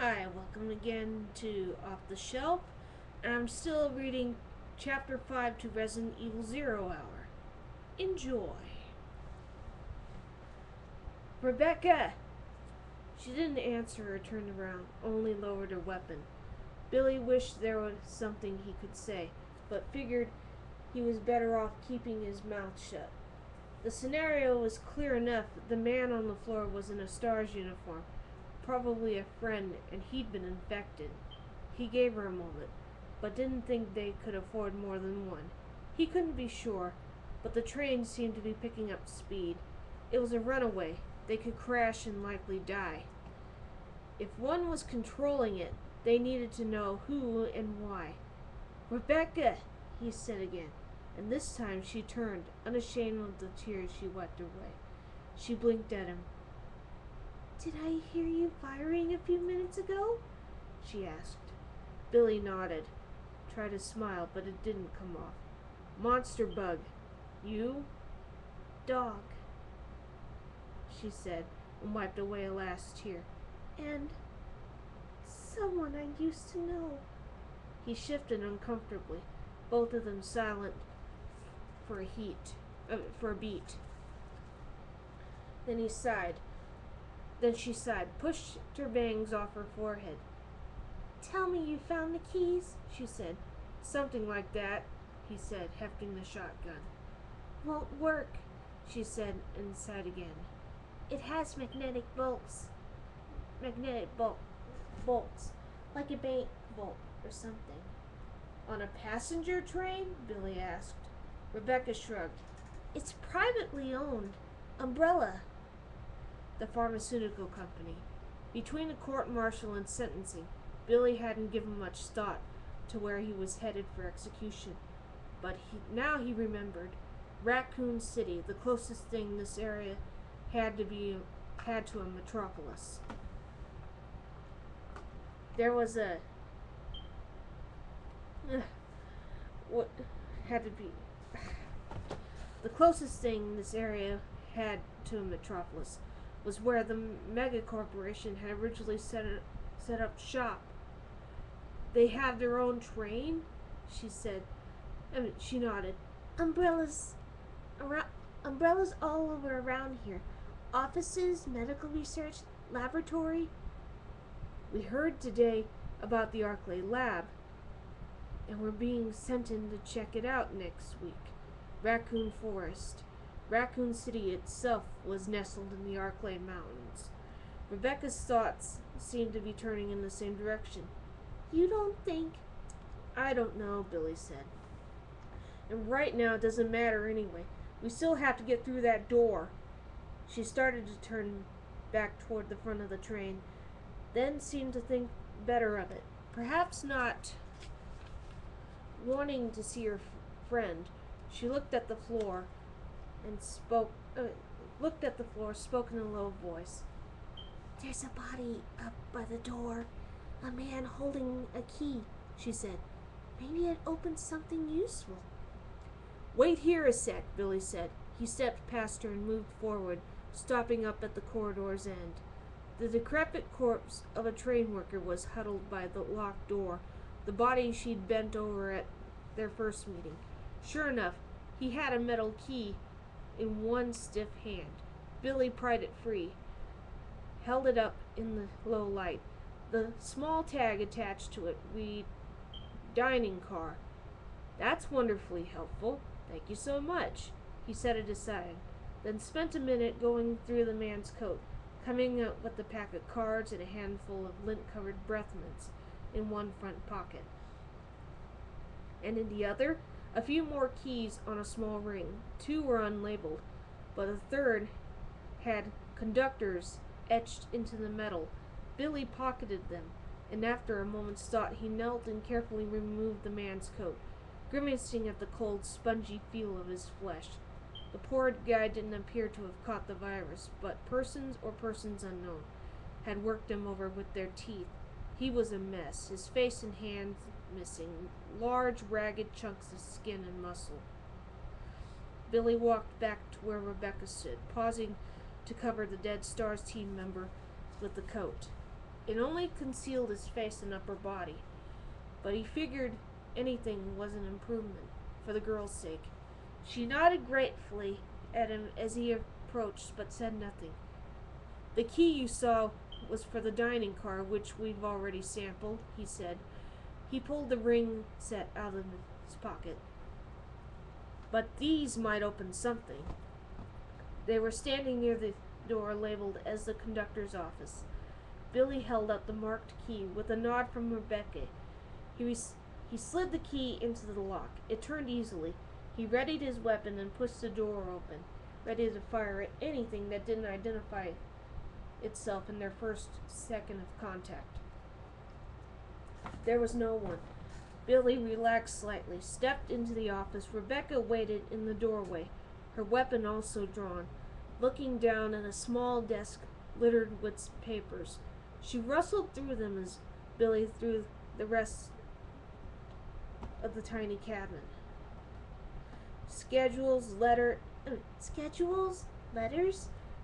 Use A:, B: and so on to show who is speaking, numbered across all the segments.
A: Hi, welcome again to Off the Shelf. And I'm still reading Chapter 5 to Resident Evil Zero Hour. Enjoy. Rebecca! She didn't answer or turn around, only lowered her weapon. Billy wished there was something he could say, but figured he was better off keeping his mouth shut. The scenario was clear enough. The man on the floor was in a STARS uniform, probably a friend, and he'd been infected. He gave her a moment, but didn't think they could afford more than one. He couldn't be sure, but the train seemed to be picking up speed. It was a runaway. They could crash and likely die. If one was controlling it, they needed to know who and why. "Rebecca," he said again, and this time she turned, unashamed of the tears she wiped away. She blinked at him. "Did I hear you firing a few minutes ago?" she asked. Billy nodded, tried to smile, but it didn't come off. "Monster bug. You?" "Dog," she said, and wiped away a last tear. "And someone I used to know." He shifted uncomfortably, both of them silent for a beat. Then he sighed. Then she sighed, pushed her bangs off her forehead. "Tell me you found the keys," she said. "Something like that," he said, hefting the shotgun. "Won't work," she said, and sighed again. "It has magnetic bolts, like a bank bolt or something." "On a passenger train?" Billy asked. Rebecca shrugged. "It's privately owned. Umbrella." The pharmaceutical company. Between the court-martial and sentencing, Billy hadn't given much thought to where he was headed for execution. But now he remembered. Raccoon City, the closest thing this area had to a metropolis. There was a what had to be the closest thing this area had to a metropolis was where the mega corporation had originally set up shop. "They have their own train?" she said. She nodded. Umbrellas all over around here. Offices, medical research, laboratory." "We heard today about the Arclay lab, and we're being sent in to check it out next week. Raccoon Forest. Raccoon City itself was nestled in the Arclay Mountains." Rebecca's thoughts seemed to be turning in the same direction. "You don't think—" "I don't know," Billy said. "And right now it doesn't matter anyway. We still have to get through that door." She started to turn back toward the front of the train, then seemed to think better of it. Perhaps not wanting to see her friend, she looked at the floor, spoke in a low voice. "There's a body up by the door. A man holding a key," she said. "Maybe it opens something useful." "Wait here a sec," Billy said. He stepped past her and moved forward, stopping up at the corridor's end. The decrepit corpse of a train worker was huddled by the locked door, the body she'd bent over at their first meeting. Sure enough, he had a metal key in one stiff hand. Billy pried it free, held it up in the low light. The small tag attached to it read, "Dining car." "That's wonderfully helpful. Thank you so much." He set it aside, then spent a minute going through the man's coat, coming out with a pack of cards and a handful of lint-covered breath mints in one front pocket. And in the other, a few more keys on a small ring. 2 were unlabeled, but a third had conductors etched into the metal. Billy pocketed them, and after a moment's thought, he knelt and carefully removed the man's coat, grimacing at the cold, spongy feel of his flesh. The poor guy didn't appear to have caught the virus, but persons unknown had worked him over with their teeth. He was a mess, his face and hands missing, large, ragged chunks of skin and muscle. Billy walked back to where Rebecca stood, pausing to cover the dead STARS team member with the coat. It only concealed his face and upper body, but he figured anything was an improvement for the girl's sake. She nodded gratefully at him as he approached, but said nothing. The key you saw was for the dining car, which we've already sampled, he said. He pulled the ring set out of his pocket. But these might open something. They were standing near the door labeled as the conductor's office. Billy held out the marked key with a nod from Rebecca. He slid the key into the lock. It turned easily. He readied his weapon and pushed the door open, ready to fire at anything that didn't identify itself in their first second of contact. There was no one. Billy relaxed slightly, stepped into the office. Rebecca waited in the doorway, her weapon also drawn, looking down at a small desk littered with papers. She rustled through them as Billy threw the rest of the tiny cabinet. Schedules, letters?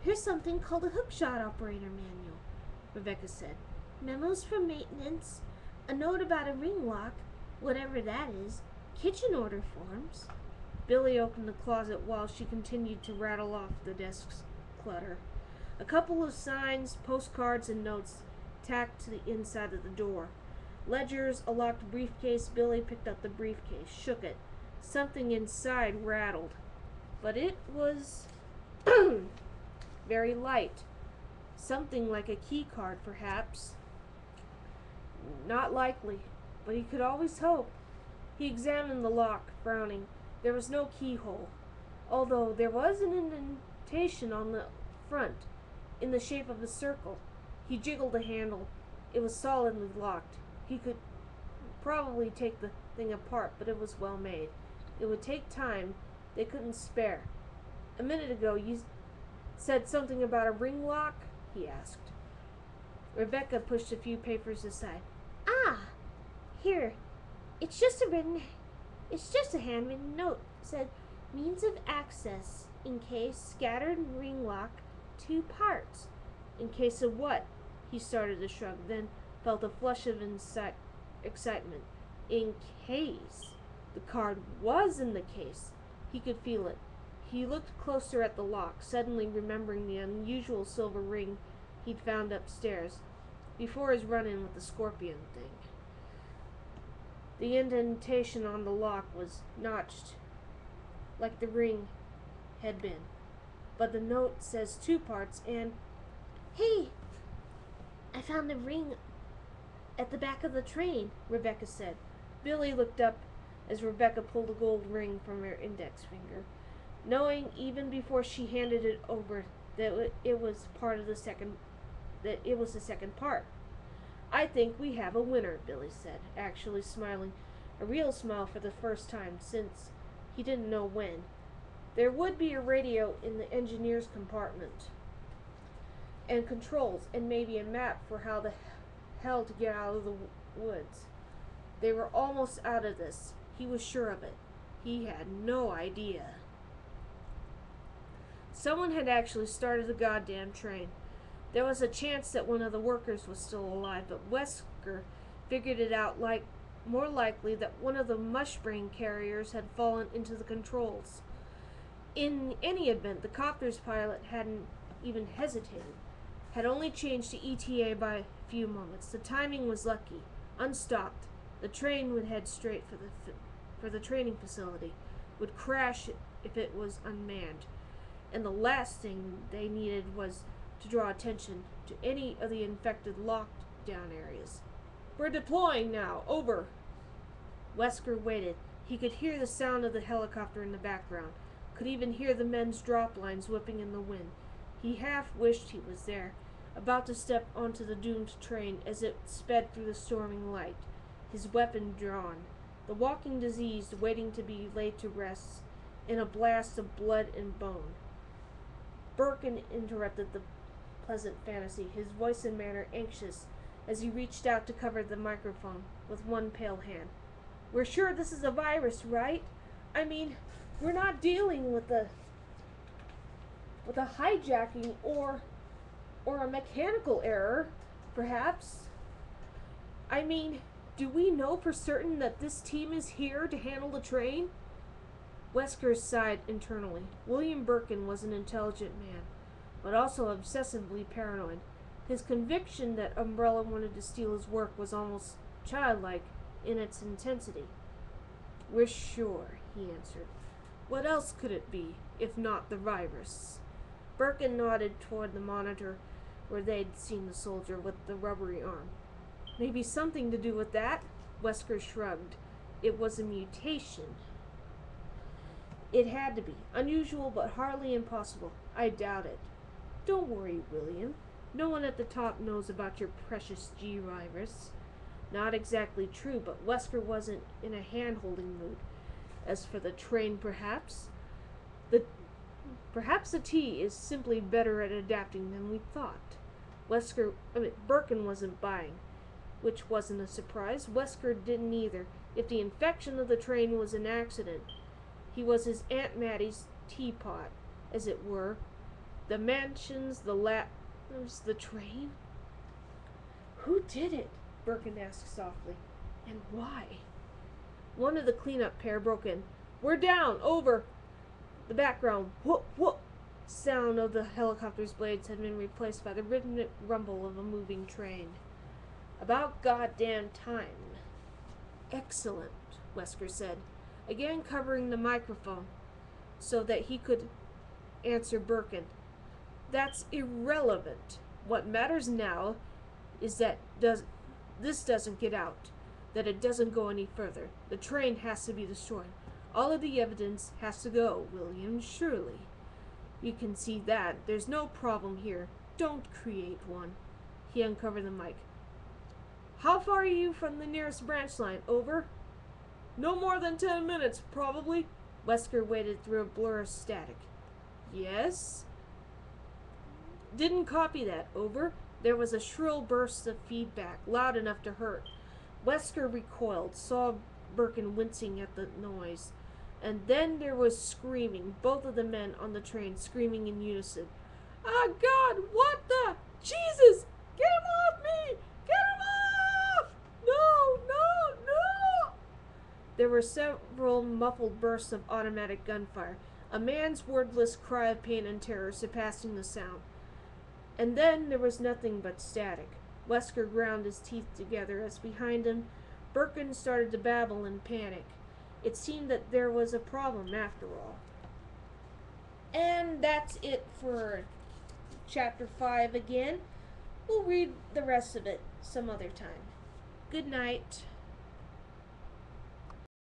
A: Here's something called a hookshot operator manual, Rebecca said. Memos from maintenance, a note about a ring lock, whatever that is, kitchen order forms. Billy opened the closet while she continued to rattle off the desk's clutter. A couple of signs, postcards, and notes tacked to the inside of the door. Ledgers, a locked briefcase. Billy picked up the briefcase, shook it. Something inside rattled, but it was very light. Something like a key card, perhaps. Not likely, but he could always hope. He examined the lock, frowning. There was no keyhole, although there was an indentation on the front, in the shape of a circle. He jiggled the handle. It was solidly locked. He could probably take the thing apart, but it was well made. It would take time. They couldn't spare. A minute ago, you said something about a ring lock? He asked. Rebecca pushed a few papers aside. Ah, here. It's just a handwritten note. It said, means of access, in case, scattered ring lock, 2 parts. In case of what? He started to shrug, then felt a flush of excitement. In case. The card was in the case. He could feel it. He looked closer at the lock, suddenly remembering the unusual silver ring he'd found upstairs, before his run-in with the scorpion thing. The indentation on the lock was notched, like the ring had been. But the note says 2 parts, and... Hey! I found the ring at the back of the train, Rebecca said. Billy looked up as Rebecca pulled a gold ring from her index finger, knowing even before she handed it over that it was the second part. I think we have a winner, Billy said, actually smiling, a real smile for the first time since he didn't know when. There would be a radio in the engineer's compartment, and controls, and maybe a map for how the hell to get out of the woods. They were almost out of this. He was sure of it. He had no idea. Someone had actually started the goddamn train. There was a chance that one of the workers was still alive, but Wesker figured it out more likely that one of the mushbrain carriers had fallen into the controls. In any event, the copter's pilot hadn't even hesitated, had only changed to ETA by a few moments. The timing was lucky. Unstopped, the train would head straight for the training facility, would crash if it was unmanned, and the last thing they needed was to draw attention to any of the infected locked-down areas. We're deploying now. Over. Wesker waited. He could hear the sound of the helicopter in the background, could even hear the men's drop lines whipping in the wind. He half wished he was there, about to step onto the doomed train as it sped through the storming light, his weapon drawn, the walking diseased waiting to be laid to rest in a blast of blood and bone. Birkin interrupted the pleasant fantasy, his voice and manner anxious as he reached out to cover the microphone with one pale hand. We're sure this is a virus, right? I mean, we're not dealing with a hijacking or a mechanical error. perhaps? I mean, do we know for certain that this team is here to handle the train? Wesker sighed internally. William Birkin was an intelligent man, but also obsessively paranoid. His conviction that Umbrella wanted to steal his work was almost childlike in its intensity. "We're sure," he answered. "What else could it be, if not the virus?" Birkin nodded toward the monitor where they'd seen the soldier with the rubbery arm. "Maybe something to do with that?" Wesker shrugged. "It was a mutation." "It had to be. Unusual, but hardly impossible. I doubt it." "Don't worry, William. No one at the top knows about your precious G-virus." Not exactly true, but Wesker wasn't in a hand-holding mood. As for the train, perhaps the T is simply better at adapting than we thought. Birkin wasn't buying, which wasn't a surprise. Wesker didn't either. If the infection of the train was an accident, he was his Aunt Mattie's teapot, as it were. The mansions, the the train. "Who did it?" Birkin asked softly. "And why?" One of the cleanup pair broke in. "We're down, over." The background whoop whoop sound of the helicopter's blades had been replaced by the rhythmic rumble of a moving train. "About goddamn time." "Excellent," Wesker said, again covering the microphone so that he could answer Birkin. "That's irrelevant. What matters now is that this doesn't get out, that it doesn't go any further. The train has to be destroyed. All of the evidence has to go, William, surely. You can see that. There's no problem here. Don't create one." He uncovered the mic. "How far are you from the nearest branch line? Over?" "No more than 10 minutes, probably." Wesker waded through a blur of static. "Yes?" "Didn't copy that. Over?" There was a shrill burst of feedback, loud enough to hurt. Wesker recoiled, saw Birkin wincing at the noise. And then there was screaming, both of the men on the train screaming in unison. "Ah, God, what the? Jesus! Get him off me! Get him off! No, no, no!" There were several muffled bursts of automatic gunfire, a man's wordless cry of pain and terror surpassing the sound. And then there was nothing but static. Wesker ground his teeth together as behind him, Birkin started to babble in panic. It seemed that there was a problem after all. And that's it for Chapter 5 again. We'll read the rest of it some other time. Good night.